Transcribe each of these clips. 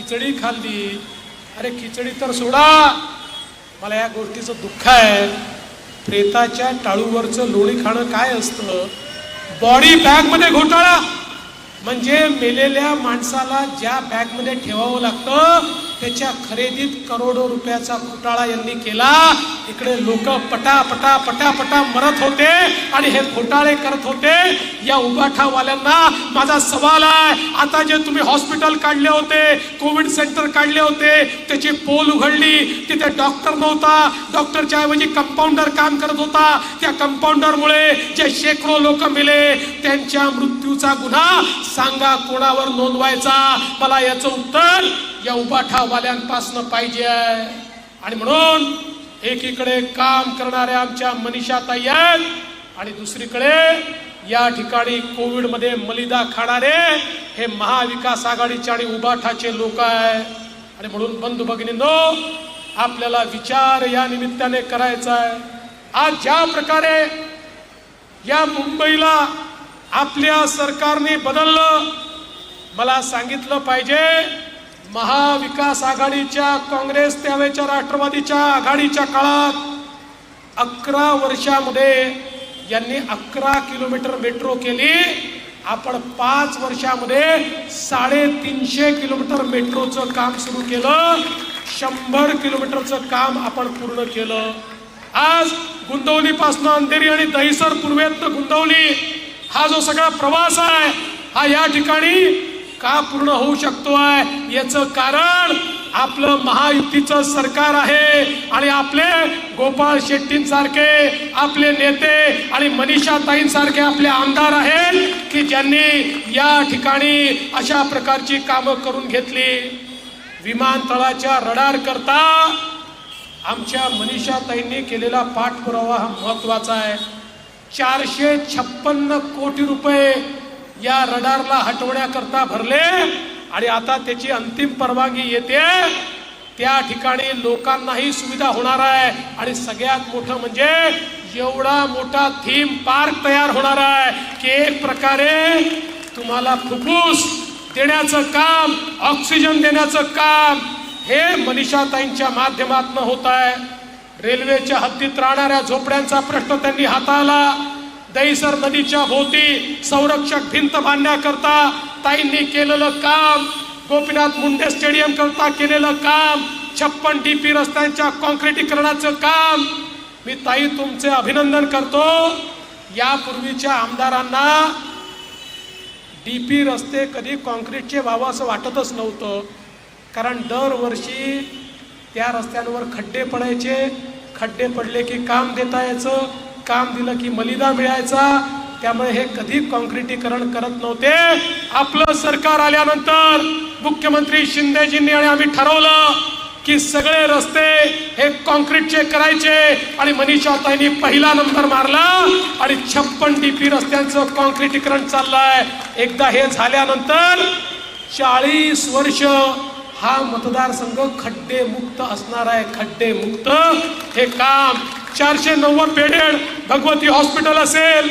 खिचडी खाल्ली. अरे खिचडी तर सोडा, मला या गोष्टीचं दुःख आहे. प्रेताच्या टाळूवरचं लोणी खाणं काय असतं? बॉडी बॅग मध्ये घोटाळा. म्हणजे मेलेल्या माणसाला ज्या बॅग मध्ये ठेवावं लागतं त्याच्या खरेदीत करोडो रुपयाचा घोटाळा यांनी केला. इकडे लोक पटापटा पटापटा मरत होते आणि हे घोटाळे करत होते. या उबाठावाल्यांना माझा सवाल आहे, आता जे तुम्ही हॉस्पिटल काढले होते, कोविड सेंटर काढले होते, त्याची पोल उघडली, तिथे डॉक्टर नव्हता, डॉक्टरच्या ऐवजी कंपाऊंडर काम करत होता. त्या कंपाऊंडरमुळे जे शेकडो लोक मेले, त्यांच्या मृत्यूचा गुन्हा सांगा कोणावर नोंदवायचा? मला याचं उत्तर या उबाठावाल्यांपासून पाहिजे. आणि म्हणून एकीकडे काम करणाऱ्या आमच्या मनीषाताई आहेत आणि दुसरीकडे या ठिकाणी कोविड मध्ये मलिदा खाणारे हे महाविकास आघाडीचे आणि उबाठाचे लोक आहेत. आणि म्हणून बंधू भगिनींनो, आपल्याला विचार या निमित्ताने करायचा आहे. आज ज्या प्रकारे या मुंबईला आपल्या सरकारने बदललं, मला सांगितलं पाहिजे, महाविकास आघाडीच्या, काँग्रेस त्यावेळेच्या राष्ट्रवादीच्या आघाडीच्या काळात 11 वर्षामध्ये यांनी 11 किलोमीटर मेट्रो केली. आपण 5 वर्षामध्ये 350 किलोमीटर मेट्रोचं काम सुरू केलं. 100 किलोमीटरचं काम आपण पूर्ण केलं. आज गुंदवलीपासून अंधेरी आणि दहिसर पूर्वेतनं गुंदवली हा जो सगळा प्रवास आहे, हा या ठिकाणी का पूर्ण होऊ शकतोय? याचं कारण आपलं महायुतीचं सरकार आहे आणि आपले गोपाळ शेट्टींसारखे आपले नेते आणि मनीषाताईंसारखे आपले आमदार आहेत की ज्यांनी या ठिकाणी अशा प्रकारची कामं करून घेतली. विमानतळाच्या रडार करता आमच्या मनीषाताईंनी केलेला पाठपुरावा हा महत्वाचा आहे. 456 कोटी रुपये या रडारला हटवण्याकरता भरले आणि आता त्याची अंतिम परवानगी येते. त्या ठिकाणी लोकांनाही सुविधा होणार आहे आणि सगळ्यात मोठं म्हणजे एवढा मोठा थीम पार्क तयार होणार आहे की एक प्रकारे तुम्हाला फुफ्फुस देण्याचं काम, ऑक्सिजन देण्याचं काम हे मनीषाताईंच्या माध्यमातून होत आहे. रेल्वेच्या हद्दीत राहणाऱ्या झोपड्यांचा प्रश्न त्यांनी हाताळला. दहिसर नदीच्या भोवती संरक्षक भिंत बांधण्याकरता ताईंनी केलेलं काम, गोपीनाथ मुंडे स्टेडियम करता केलेलं काम, 56 DP रस्त्यांच्या कॉन्क्रिटीकरणाचं काम, मी ताई तुमचे अभिनंदन करतो. यापूर्वीच्या आमदारांना DP रस्ते कधी कॉन्क्रीटचे व्हावं असं वाटतच नव्हतं, कारण दरवर्षी त्या रस्त्यांवर खड्डे पडायचे. खड्डे पडले की काम देता यायचं, काम दिलं की मलिदा मिळायचा. त्यामुळे हे कधी कॉन्क्रिटीकरण करत नव्हते. आपलं सरकार आल्यानंतर मुख्यमंत्री शिंदेजींनी आणि आम्ही ठरवलं की सगळे रस्ते हे कॉन्क्रीटचे करायचे आणि मनीषाताईंनी पहिला नंबर मारला आणि 56 DP रस्त्यांचं कॉन्क्रिटीकरण चाललंय. एकदा हे झाल्यानंतर 40 वर्ष हा मतदारसंघ खड्डे मुक्त असणार आहे. खड्डे मुक्त हे काम 490 बेडेड भगवती हॉस्पिटल असेल,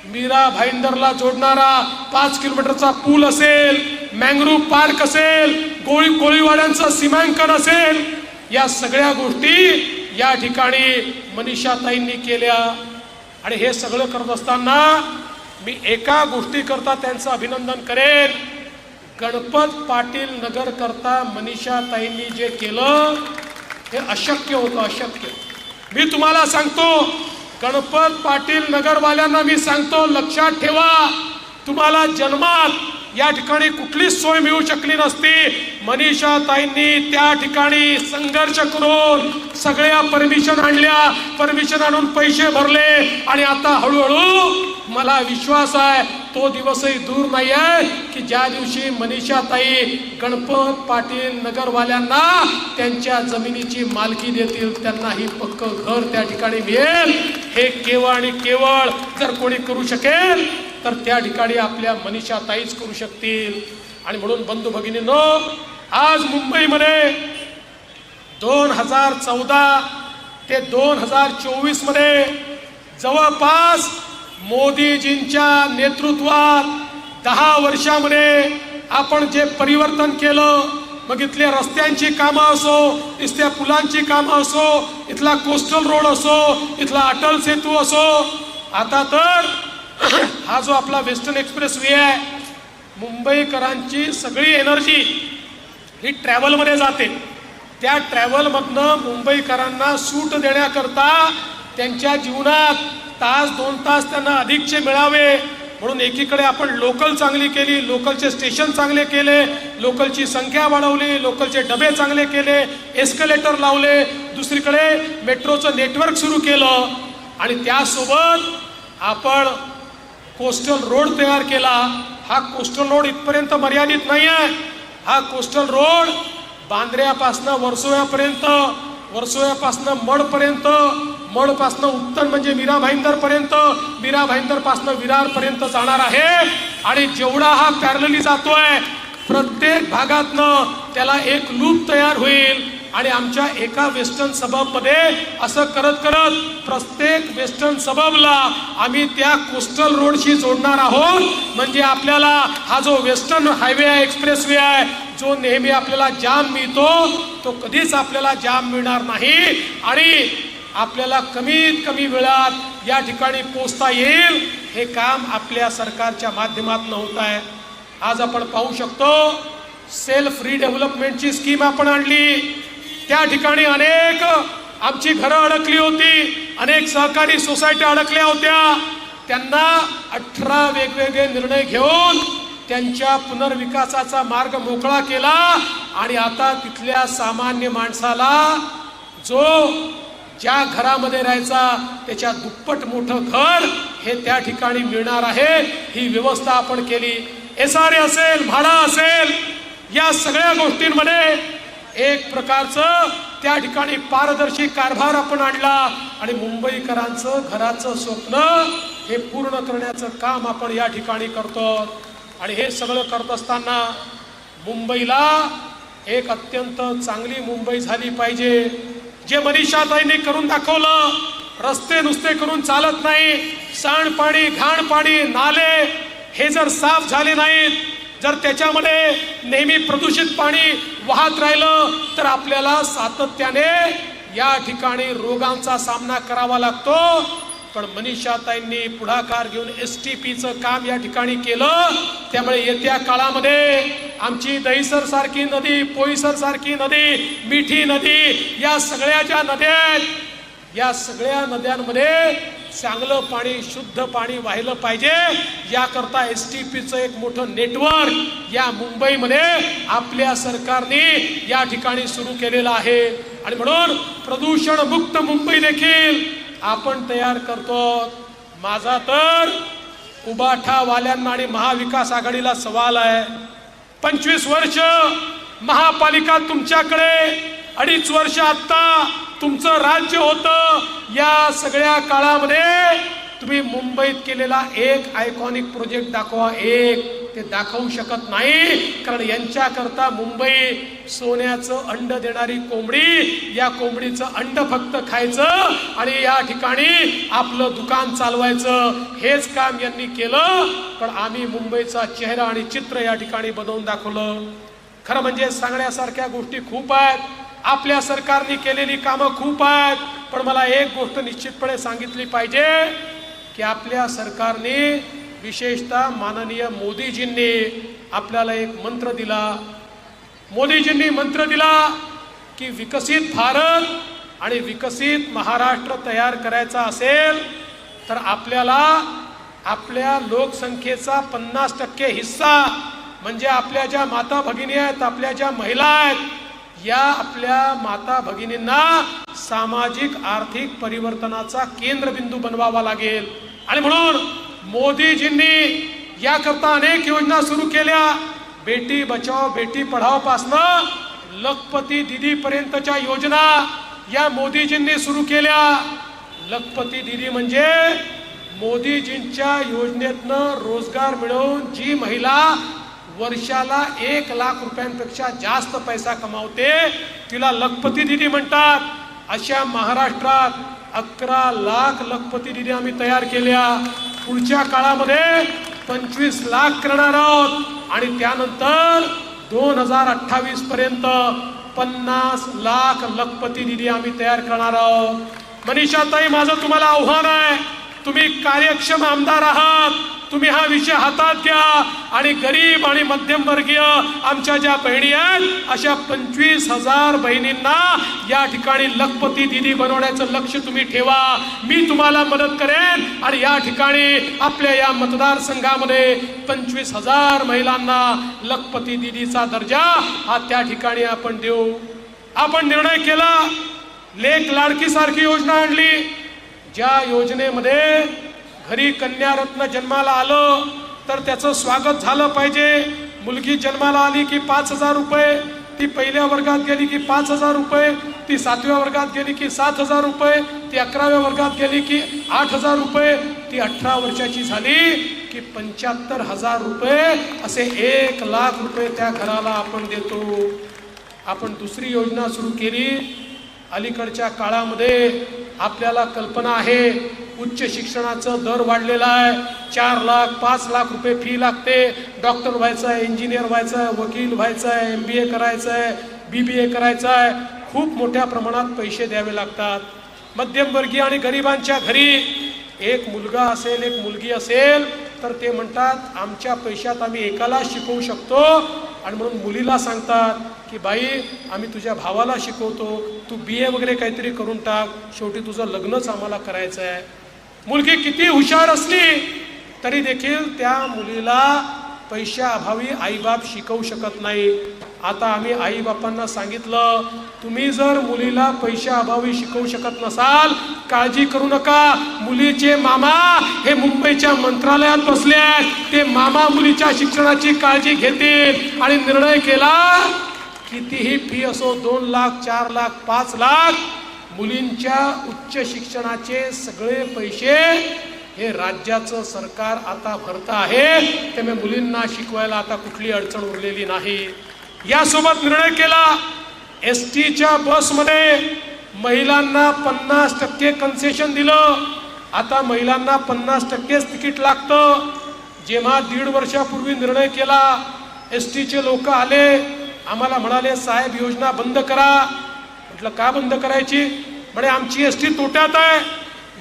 मीरा भाईंदरला जोडणारा 5 किलोमीटरचा पूल असेल, मँग्रोव्ह पार्क असेल, कोळीवाड्यांचं सीमांकन असेल, या सगळ्या गोष्टी या ठिकाणी मनीषाताईंनी केल्या. आणि हे सगळं करत असताना मी एका गोष्टीकरता त्यांचं अभिनंदन करेन. गणपत पाटील नगर करता मनीषाताईंनी जे केलं हे अशक्य होतं, अशक्य. मी तुम्हाला सांगतो, गणपत पाटील नगरवाल्यांना मी सांगतो, लक्षात ठेवा, तुम्हाला जन्मात या ठिकाणी कुठलीच सोय मिळू शकली नसती. मनीषाताईंनी त्या ठिकाणी संघर्ष करून सगळ्या परमिशन आणल्या, परमिशन आणून पैसे भरले आणि आता हळूहळू मला विश्वास आहे तो दिवसही दूर नाही आहे की ज्या दिवशी मनीषाताई गणपत पाटील नगरवाल्यांना त्यांच्या जमिनीची मालकी देतील, त्यांनाही पक्क घर त्या ठिकाणी मिळेल. हे केवळ आणि केवळ जर कोणी करू शकेल तर त्या ठिकाणी आपल्या मनीषाताईच करू शकतील. आणि म्हणून बंधू भगिनींनो, आज मुंबईमध्ये 2014 ते 2024 मध्ये जवळपास मोदीजींच्या नेतृत्वात 10 वर्षामध्ये आपण जे परिवर्तन केलं, मग इथल्या रस्त्यांची कामं असो, इथल्या पुलांची कामं असो, इथला कोस्टल रोड असो, इथला अटल सेतू असो, आता तर हा जो आपला वेस्टर्न एक्सप्रेस वे आहे, मुंबईकरांची सगळी एनर्जी ही ट्रॅव्हलमध्ये जाते. त्या ट्रॅव्हलमधनं मुंबईकरांना सूट देण्याकरता त्यांच्या जीवनात तास 2 तास त्यांना अधिकचे मिळावे म्हणून एकीकडे आपण लोकल चांगली केली, लोकलचे स्टेशन चांगले केले, लोकलची संख्या वाढवली, लोकलचे डबे चांगले केले, एस्केलेटर लावले, दुसरीकडे मेट्रोचं नेटवर्क सुरू केलं आणि त्यासोबत आपण कोस्टल रोड तयार केला. हा कोस्टल रोड इथपर्यंत मर्यादित नाही आहे. हा कोस्टल रोड बांद्र्यापासनं वर्सोव्यापर्यंत, वर्सोव्यापासनं मडपर्यंत, मडपासनं उत्तर म्हणजे मीरा भाईंदरपर्यंत, मीरा भाईंदरपासनं विरारपर्यंत जाणार आहे. आणि जेवढा हा पॅरलली जातोय प्रत्येक भागातनं त्याला एक लूप तयार होईल आणि आमच्या एका वेस्टर्न सबअबमध्ये असं करत करत प्रत्येक वेस्टर्न सबअबला आम्ही त्या कोस्टल रोडशी जोडणार आहोत. म्हणजे आपल्याला हा जो वेस्टर्न हायवे आहे, एक्सप्रेस वे आहे, जो नेहमी आपल्याला जाम मिळतो तो कधीच आपल्याला जाम मिळणार नाही आणि आपल्याला कमीत कमी वेळात या ठिकाणी पोहोचता येईल. हे काम आपल्या सरकारच्या माध्यमातून होत आहे. आज आपण पाहू शकतो सेल्फ रिडेव्हलपमेंटची स्कीम आपण आणली. त्या ठिकाणी अनेक आमची घरं अडकली होती, अनेक सहकारी सोसायट्या अडकल्या होत्या. त्यांना 18 वेगवेगळे निर्णय घेऊन त्यांच्या पुनर्विकासाचा मार्ग मोकळा केला आणि आता तिथल्या सामान्य माणसाला जो ज्या घरामध्ये राहायचा त्याच्या दुप्पट मोठं घर हे त्या ठिकाणी मिळणार आहे. ही व्यवस्था आपण केली. SRA असेल, भाडा असेल, या सगळ्या गोष्टींमध्ये एक प्रकारचं त्या ठिकाणी पारदर्शी कारभार आपण आणला आणि मुंबईकरांचं घराचं स्वप्न हे पूर्ण करण्याचं काम आपण या ठिकाणी करतो. आणि हे सगळं करत असताना मुंबईला एक अत्यंत चांगली मुंबई झाली पाहिजे. जे मनीषाताईंनी करून दाखवलं, रस्ते नुसते करून चालत नाही. सांडपाणी, घाणपाणी, नाले हे जर साफ झाले नाहीत, जर त्याच्यामध्ये नेहमी प्रदूषित पाणी वाहत राहिलं तर आपल्याला सातत्याने या ठिकाणी रोगांचा सामना करावा लागतो. पण मनीषाताईंनी पुढाकार घेऊन STPचं काम या ठिकाणी केलं. त्यामुळे येत्या काळामध्ये आमची दहिसर सारखी नदी, पोईसर सारखी नदी, मिठी नदी, या सगळ्या ज्या नद्या आहेत, या सगळ्या नद्यांमध्ये चांगलं पाणी, शुद्ध पाणी वाहिलं पाहिजे. याकरता STPचं एक मोठं नेटवर्क या मुंबईमध्ये आपल्या सरकारने या ठिकाणी सुरू केलेलं आहे. आणि म्हणून प्रदूषण मुक्त मुंबई देखील आपण तयार करतो. माझा तर उबाठावाल्यांना आणि महाविकास आघाडीला सवाल आहे. 25 वर्ष महापालिका तुमच्याकडे, 2.5 वर्ष आता तुमचं राज्य होतं. या सगळ्या काळामध्ये तुम्ही मुंबईत केलेला एक आयकॉनिक प्रोजेक्ट दाखवा. एक ते दाखवू शकत नाही, कारण यांच्याकरता मुंबई सोन्याचं अंड देणारी कोंबडी. या कोंबडीचं अंड फक्त खायचं आणि या ठिकाणी आपलं दुकान चालवायचं, हेच काम यांनी केलं. पण आम्ही मुंबईचा चेहरा आणि चित्र या ठिकाणी बनवून दाखवलं. खरं म्हणजे सांगण्यासारख्या गोष्टी खूप आहेत, आपल्या सरकारने केलेली कामं खूप आहेत. पण मला एक गोष्ट निश्चितपणे सांगितली पाहिजे की आपल्या सरकारने, विशेषतः माननीय मोदीजींनी आपल्याला एक मंत्र दिला. मोदीजींनी मंत्र दिला की विकसित भारत आणि विकसित महाराष्ट्र तयार करायचा असेल तर आपल्याला आपल्या लोकसंख्येचा 50% हिस्सा, म्हणजे आपल्या ज्या माता भगिनी आहेत, आपल्या ज्या महिला आहेत, या आपल्या माता भगिनींना सामाजिक आर्थिक परिवर्तनाचा केंद्रबिंदू बनवावा लागेल. आणि म्हणून मोदीजींनी याकरता अनेक योजना सुरू केल्या. बेटी बचाओ बेटी पढाओ पासनं लखपती दीदी पर्यंतच्या योजना या मोदीजींनी सुरू केल्या. लखपती दीदी म्हणजे मोदीजींच्या योजनेतनं रोजगार मिळवून जी महिला वर्षाला 1 लाख रुपयांपेक्षा जास्त पैसा कमावते तिला लखपती दीदी म्हणतात. अशा महाराष्ट्रात 11 लाख लखपती दीदी आम्ही तयार केल्या. पुढच्या काळामध्ये 25 लाख करणार आहोत आणि त्यानंतर 2028 पर्यंत 50 लाख लखपती निधी आम्ही तयार करणार आहोत. मनीषाताई, माझं तुम्हाला आव्हान आहे, तुम्ही कार्यक्षम आमदार आहात, तुम्ही हा विषय हातात घ्या आणि गरीब आणि मध्यमवर्गीय आमच्या ज्या बहिणी आहेत अशा 25,000 बहिणींना या ठिकाणी लखपती दीदी बनवण्याचं लक्ष तुम्ही ठेवा. मी तुम्हाला मदत करेन आणि या ठिकाणी आपल्या या मतदारसंघामध्ये 25,000 महिलांना लखपती दीदीचा दर्जा हा त्या ठिकाणी आपण देऊ. आपण निर्णय केला, लेक लाडकी सारखी योजना आणली, ज्या योजनेमध्ये घरी कन्यारत्न जन्माला आलं तर त्याचं स्वागत झालं पाहिजे. मुलगी जन्माला आली की 5,000 रुपये, ती पहिल्या वर्गात गेली की 5,000 रुपये, ती 7व्या वर्गात गेली की 7,000 रुपये, ती 11व्या वर्गात गेली की 8,000 रुपये, ती 18 वर्षाची झाली की 75,000 रुपये, असे 1 लाख रुपये त्या घराला आपण देतो. आपण दुसरी योजना सुरू केली. अलीकडच्या काळामध्ये आपल्याला कल्पना आहे, उच्च शिक्षणाचं दर वाढलेला आहे. 4 लाख 5 लाख रुपये फी लागते. डॉक्टर व्हायचं आहे, इंजिनियर व्हायचं आहे, वकील व्हायचं आहे, MBA करायचं आहे, BBA करायचं आहे, खूप मोठ्या प्रमाणात पैसे द्यावे लागतात. मध्यमवर्गीय आणि गरिबांच्या घरी एक मुलगा असेल, एक मुलगी असेल तर ते म्हणतात आमच्या पैशात आम्ही एकाला शिकवू शकतो, आणि म्हणून मुलीला सांगतात की बाई आम्ही तुझ्या भावाला शिकवतो, तू BA वगैरे काहीतरी करून टाक, शेवटी तुझं लग्नच आम्हाला करायचं आहे. मुलगी किती हुशार असली तरी देखील त्या मुलीला पैशाअभावी आईबाप शिकवू शकत नाही. आता आम्ही आईबापांना सांगितलं, तुम्ही जर मुलीला पैशाअभावी शिकवू शकत नसाल, काळजी करू नका, मुलीचे मामा हे मुंबईच्या मंत्रालयात बसले आहेत, ते मामा मुलीच्या शिक्षणाची काळजी घेतील. आणि निर्णय केला, कितीही फी असो, 2 लाख 4 लाख 5 लाख, मुलींच्या उच्च शिक्षणाचे सगळे पैसे हे राज्याचं सरकार आता भरत आहे. त्यामुळे मुलींना शिकवायला आता कुठली अडचण उरलेली नाही. यासोबत निर्णय केला, STच्या बसमध्ये महिलांना 50% कन्सेशन दिलं. आता महिलांना 50% तिकीट लागतं. जेव्हा 1.5 वर्षापूर्वी निर्णय केला, STचे लोक आले, आम्हाला म्हणाले साहेब योजना बंद करा. म्हटलं का बंद करायची? म्हणे आमची ST तोट्यात आहे,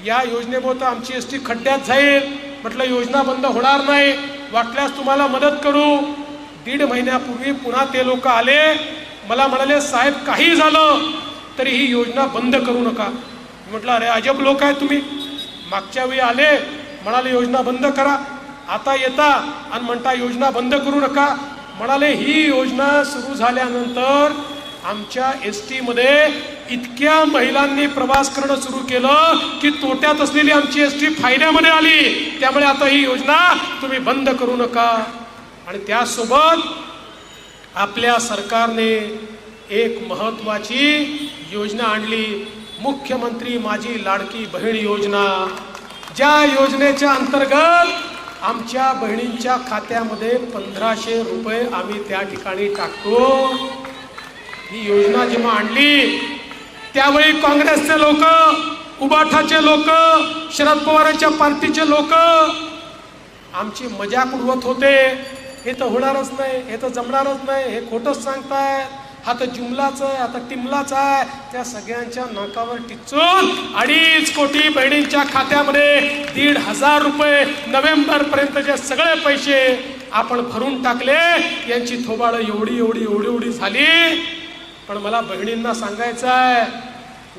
या योजनेमुळे आमची ST खड्ड्यात जाईल. म्हटलं योजना बंद होणार नाही, वाटल्यास तुम्हाला मदत करू. 1.5 महिन्यापूर्वी पुन्हा ते लोक आले, मला म्हणाले साहेब काही झालं तरी ही योजना बंद करू नका. म्हटलं अरे अजब लोक आहे तुम्ही, मागच्या वेळी आले म्हणाले योजना बंद करा, आता येता आणि म्हणता योजना बंद करू नका. म्हणाले ही योजना सुरू झाल्यानंतर आमच्या STमध्ये इतक्या महिलांनी प्रवास करणं सुरू केलं की तोट्यात असलेली आमची ST फायद्यामध्ये आली. त्यामुळे आता ही योजना तुम्ही बंद करू नका. आणि त्यासोबत आपल्या सरकारने एक महत्त्वाची योजना आणली, मुख्यमंत्री माझी लाडकी बहीण योजना. ज्या योजनेच्या अंतर्गत आमच्या बहिणींच्या खात्यामध्ये 1,500 रुपये आम्ही त्या ठिकाणी टाकतो. ही योजना जेव्हा आणली त्यावेळी काँग्रेसचे लोक, उबाठाचे लोक, शरद पवारांच्या पार्टीचे लोक आमची मजाक उडवत होते. हे तर होणारच नाही, हे तर जमणारच नाही, हे खोटंच सांगतायत, हा तर जुमलाच आहे, आता टिमलाच आहे. त्या सगळ्यांच्या नाकावर टिचून 2.5 कोटी बहिणींच्या खात्यामध्ये 1,500 रुपये नोव्हेंबरपर्यंतचे सगळे पैसे आपण भरून टाकले. यांची थोबाडं एवढी एवढी एवढी एवढी झाली. पण मला बहिणींना सांगायचं आहे,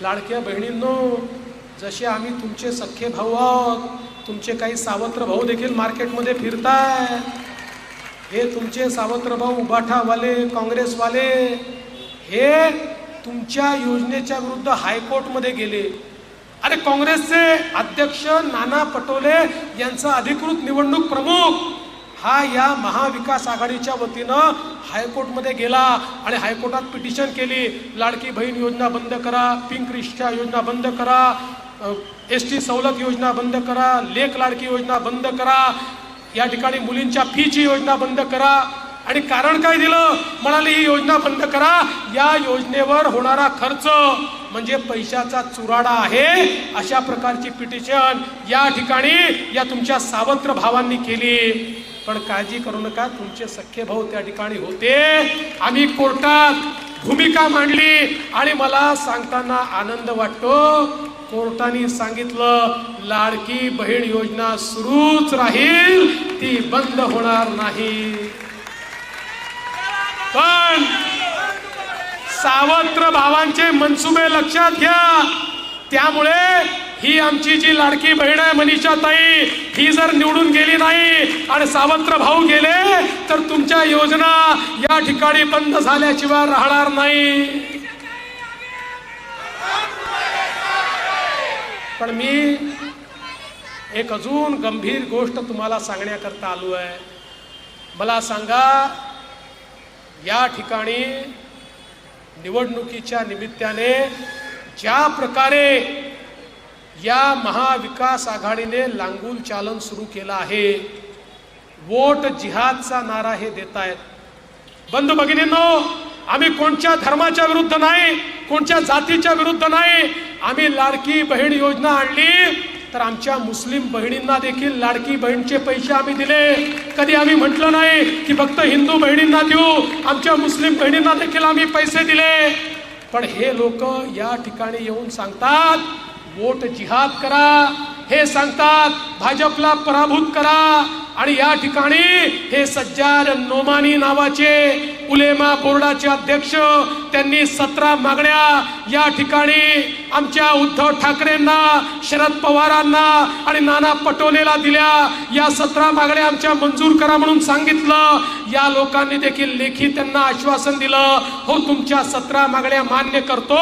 लाडक्या बहिणींनो, जसे आम्ही तुमचे सख्खे भाऊ आहोत, तुमचे काही सावत्र भाऊ देखील मार्केटमध्ये फिरताय. हे तुमचे सावत्र भाऊ उबाठावाले, काँग्रेसवाले, हे तुमच्या योजनेच्या विरुद्ध हायकोर्टमध्ये गेले. अरे काँग्रेसचे अध्यक्ष नाना पटोले यांचा अधिकृत निवडणूक प्रमुख हा या महाविकास आघाडीच्या वतीनं हायकोर्टमध्ये गेला आणि हायकोर्टात पिटिशन केली, लाडकी बहीण योजना बंद करा, पिंक रिक्षा योजना बंद करा, ST सवलत योजना बंद करा, लेक लाडकी योजना बंद करा, या ठिकाणी मुलींच्या फीची योजना बंद करा. आणि कारण काय दिलं? म्हणाले ही योजना बंद करा, या योजनेवर होणारा खर्च म्हणजे पैशाचा चुराडा आहे. अशा प्रकारची पिटिशन या ठिकाणी या तुमच्या सावत्र भावांनी केली. पण काळजी करू नका, तुमचे सख्खे भाऊ त्या ठिकाणी होते. आम्ही कोर्टात भूमिका मांडली आणि मला सांगताना आनंद वाटतो, कोर्टाने सांगितलं लाडकी बहीण योजना सुरूच राहील, ती बंद होणार नाही. पण सावत्र भावांचे मनसुबे लक्षात घ्या. त्यामुळे ही आमची जी लाडकी बहीण आहे मनीषाताई, ही जर निवडून गेली नाही आणि सावत्र भाऊ गेले तर तुमच्या योजना या ठिकाणी बंद झाल्याशिवाय राहणार नाही. पण मी एक अजून गंभीर गोष्ट तुम्हाला सांगण्याकरता आलो आहे. मला सांगा, या ठिकाणी निवडणुकीच्या निमित्ताने ज्या प्रकारे या महाविकास आघाडीने लांगूल चालन सुरू केलं आहे, वोट जिहादचा नारा हे देत आहेत. बंधू भगिनींनो, आम्ही कोणत्या धर्माच्या विरुद्ध नाही, कोणत्या जातीच्या विरुद्ध नाही. आम्ही लाडकी बहीण योजना आणली तर आमच्या मुस्लिम बहिणींना देखील लाडकी बहीणचे पैसे आम्ही दिले. कधी आम्ही म्हटलं नाही की फक्त हिंदू बहिणींना देऊ, आमच्या मुस्लिम बहिणींना देखील आम्ही पैसे दिले. पण हे लोक या ठिकाणी येऊन सांगतात वोट जिहाद करा, हे सांगतात भाजपला पराभूत करा. आणि या ठिकाणी हे सज्जाद नोमानी नावाचे उलेमा बोर्डाचे अध्यक्ष, त्यांनी 17 मागण्या या ठिकाणी आमच्या उद्धव ठाकरेंना, शरद पवारांना आणि नाना पटोलेला दिल्या. या 17 मागण्या आमच्या मंजूर करा म्हणून सांगितलं. या लोकांनी देखील लेखी त्यांना आश्वासन दिलं, हो तुमच्या 17 मागण्या मान्य करतो.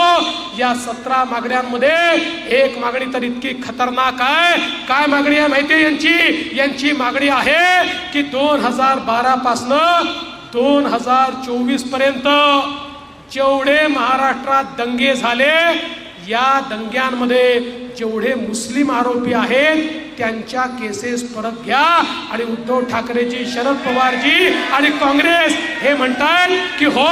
या 17 मागण्यांमध्ये एक मागणी तर इतकी खतरनाक आहे. काय मागणी आहे माहिती आहे यांची मागणी आहे की 2012 पासून 2024 पर्यंत जेवढे महाराष्ट्रात दंगे झाले, या दंग्यांमध्ये जेवढे मुस्लिम आरोपी आहेत त्यांच्या केसेस परत घ्या. आणि उद्धव ठाकरेजी, शरद पवारजी आणि काँग्रेस हे म्हणतात की हो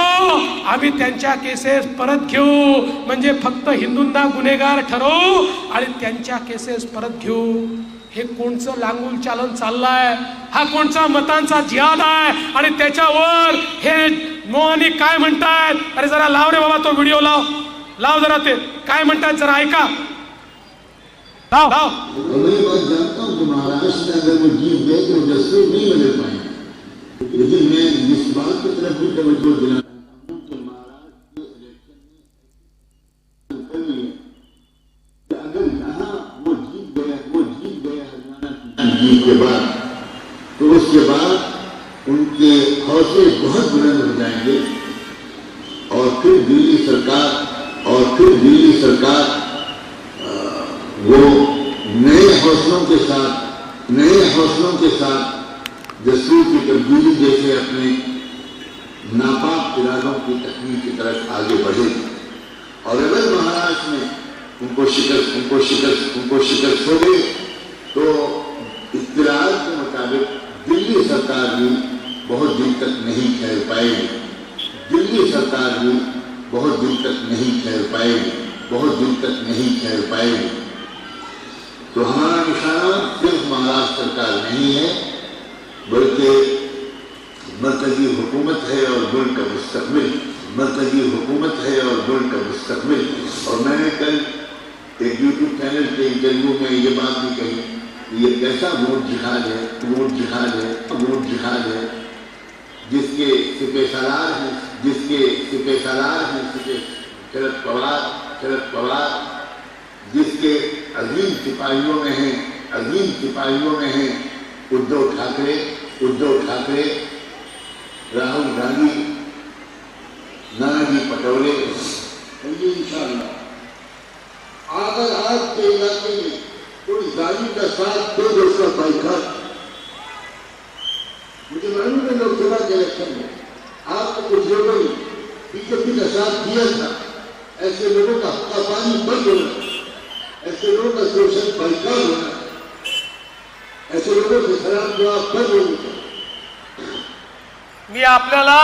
आम्ही त्यांच्या केसेस परत घेऊ, म्हणजे फक्त हिंदूंना गुन्हेगार ठरवू आणि त्यांच्या केसेस परत घेऊ. हे कोणचं लांगूल चालन चाललंय? हा कोणचा मतांचा जिहाद आहे? आणि त्याच्यावर हे नोआनी काय म्हणतायत? अरे जरा लाव रे बाबा, तो व्हिडिओ लाव जरा, ते काय म्हणतात जरा ऐका. लाव. मैं बात जानता हूँ कि महाराष्ट्र में अगर वो जीत गए तो जस्टिस नहीं बने पाएंगे, लेकिन मैं इस बात की तरफ भी तवज्जो दिलाना चाहता हूँ कि महाराष्ट्र के इलेक्शन में अगर यहाँ वो जीत गया हरियाणा जीत के बाद, तो उसके बाद उनके हौसले बहुत बुलंद हो जाएंगे और फिर दिल्ली सरकार वो नए हौसलों के साथ दस्तूर की तब्दीली जैसे अपने नापाक इरादों की तकमील की तरफ आगे बढ़े. और अगर महाराष्ट्र में उनको शिकस्त हो गई तो इत्तिलात के मुताबिक दिल्ली सरकार भी बहुत दिन तक नहीं ठहर पाएगी. बहुत दिन तक नहीं ठहर पाएगी. तो हमारा निशाना सिर्फ महाराष्ट्र सरकार नहीं है, बल्कि मरकजी हुकूमत है और मुल्क का मुस्तकबिल. और मैंने कल एक यूट्यूब चैनल के इंटरव्यू में ये बात भी कही, ये कैसा वोट जिहाद है जिसके सिपहसालार हैं शरद पवार, जिसके अजीम सिपाहियों में हैं उद्धव ठाकरे, राहुल गांधी, नानाजी पटोले. इंशाअल्लाह अगर आपके इलाके में कोई जालिम का साथ दे दो, उसका बाइकाट. मुझे मालूम है लोकसभा के इलेक्शन में आपको कुछ लोगों ने बीजेपी का साथ दिया था. ऐसे लोगों का हक्का पानी बंद होना, ऐसे लोगों का शोषण बाइकाट होना, ऐसे लोगों से खराब जवाब बंद होना. मी आपल्याला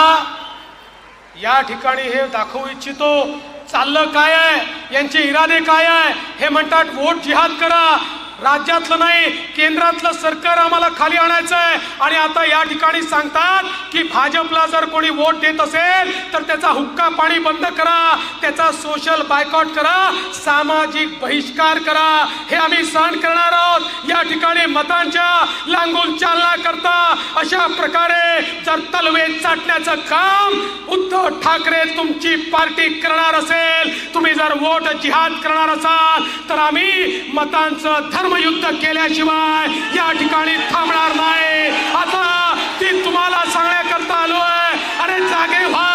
या ठिकाणी हे दाखवू इच्छितो चाललं काय आहे, यांचे इरादे काय आहे. हे म्हणतात वोट जिहाद करा. राज्यातलं नाही केंद्रातलं सरकार आम्हाला खाली आणायचं आहे. आणि आता या ठिकाणी सांगतात की भाजपला जर कोणी वोट देत असेल तर त्याचा हुक्का पाणी बंद करा, त्याचा सोशल बायकॉट करा, सामाजिक बहिष्कार करा. हे आम्ही सहन करणार आहोत. या ठिकाणी मतांच्या लांगून चालना करता अशा प्रकारे जर तलवे चाटण्याचं काम उद्धव ठाकरे तुमची पार्टी करणार असेल, तुम्ही जर वोट जिहाद करणार असाल तर आम्ही मतांचं धर्मयुद्ध केल्याशिवाय या ठिकाणी थांबणार नाही. आता ती तुम्हाला सांगण्याकरता आलोय. अरे जागे व्हा.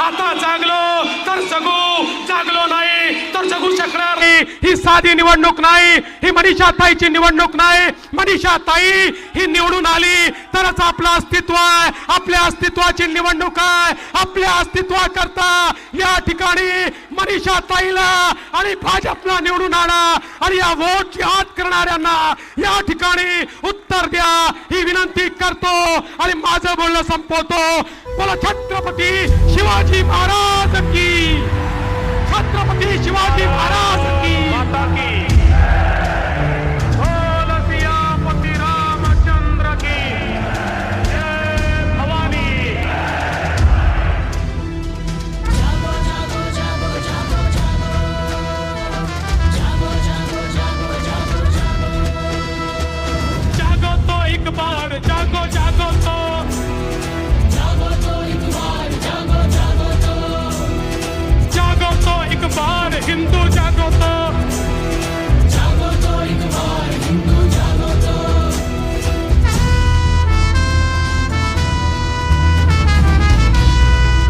आता जागलो तर जगू, जागलो नाही तर जगू शकणार नाही. ही साधी निवडणूक नाही, ही मनीषाताईची निवडणूक नाही. मनीषाताई ही निवडून आली तरच आपलं अस्तित्व आहे. आपल्या अस्तित्वाची निवडणूक आहे. आपल्या अस्तित्वाकरता या ठिकाणी मनीषाताईला आणि भाजपला निवडून आणा आणि या वोट जिहाद करणाऱ्यांना या ठिकाणी उत्तर द्या ही विनंती करतो आणि माझं बोलणं संपवतो. बोला छत्रपती शिवाजी महाराज की